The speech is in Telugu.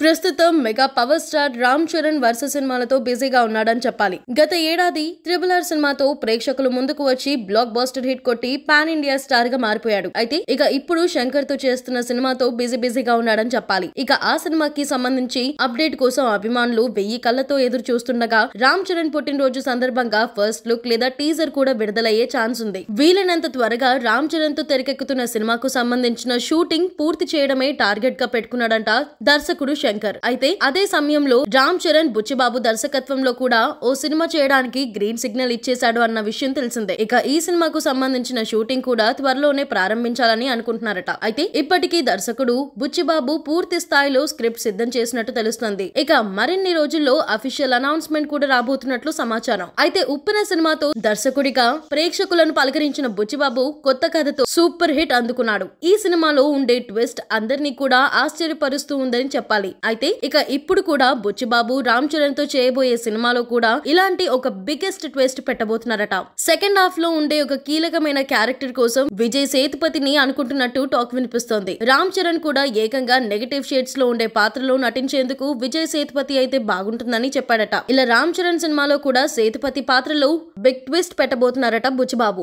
ప్రస్తుతం mega power star Ram Charan వరుస సినిమాలతో బిజీగా ఉన్నాడని చెప్పాలి. గత ఏడాది RRR సినిమాతో ప్రేక్షకులు ముందుకు వచ్చి బ్లాక్ బస్టర్ హిట్ కొట్టి పాన్ ఇండియా స్టార్ గా మారిపోయాడు. అయితే ఇక ఇప్పుడు శంకర్ తో చేస్తున్న సినిమాతో బిజీగా ఉన్నాడని చెప్పాలి. ఇక ఆ సినిమాకి సంబంధించి అప్డేట్ కోసం అభిమానులు 1000 కళ్లతో ఎదురు చూస్తుండగా రామ్ చరణ్ పుట్టినరోజు సందర్భంగా ఫస్ట్ లుక్ లేదా టీజర్ కూడా విడుదలయ్యే ఛాన్స్ ఉంది. వీలైనంత త్వరగా రామ్ చరణ్ తో తెరకెక్కుతున్న సినిమాకు సంబంధించిన షూటింగ్ పూర్తి చేయడమే టార్గెట్ గా పెట్టుకున్నాడంట దర్శకుడు శంకర్. అయితే అదే సమయంలో రామ్ చరణ్ బుచ్చిబాబు దర్శకత్వంలో కూడా ఓ సినిమా చేయడానికి గ్రీన్ సిగ్నల్ ఇచ్చేశాడు అన్న విషయం తెలిసిందే. ఇక ఈ సినిమాకు సంబంధించిన షూటింగ్ కూడా త్వరలోనే ప్రారంభించాలని అనుకుంటున్నారట. అయితే ఇప్పటికీ దర్శకుడు బుచ్చిబాబు పూర్తి స్థాయిలో స్క్రిప్ట్ సిద్ధం చేసినట్టు తెలుస్తుంది. ఇక మరిన్ని రోజుల్లో అఫీషియల్ అనౌన్స్మెంట్ కూడా రాబోతున్నట్లు సమాచారం. అయితే ఉప్పెన సినిమాతో దర్శకుడిగా ప్రేక్షకులను పలకరించిన బుచ్చిబాబు కొత్త కథతో సూపర్ హిట్ అందుకున్నాడు. ఈ సినిమాలో ఉండే ట్విస్ట్ అందరినీ కూడా ఆశ్చర్యపరుస్తూ ఉందని చెప్పాలి. అయితే ఇక ఇప్పుడు కూడా బుచ్చిబాబు రామ్ చరణ్ తో చేయబోయే సినిమాలో కూడా ఇలాంటి ఒక బిగ్గెస్ట్ ట్విస్ట్ పెట్టబోతున్నారట. సెకండ్ హాఫ్ లో ఉండే ఒక కీలకమైన క్యారెక్టర్ కోసం విజయ్ సేతుపతిని అనుకుంటున్నట్టు టాక్ వినిపిస్తోంది. రామ్ చరణ్ కూడా ఏకంగా నెగటివ్ షేడ్స్ లో ఉండే పాత్రలో నటించేందుకు విజయ్ సేతుపతి అయితే బాగుంటుందని చెప్పాడట. ఇలా రామ్ చరణ్ సినిమాలో కూడా సేతుపతి పాత్రలో బిగ్ ట్విస్ట్ పెట్టబోతున్నారట బుచ్చిబాబు.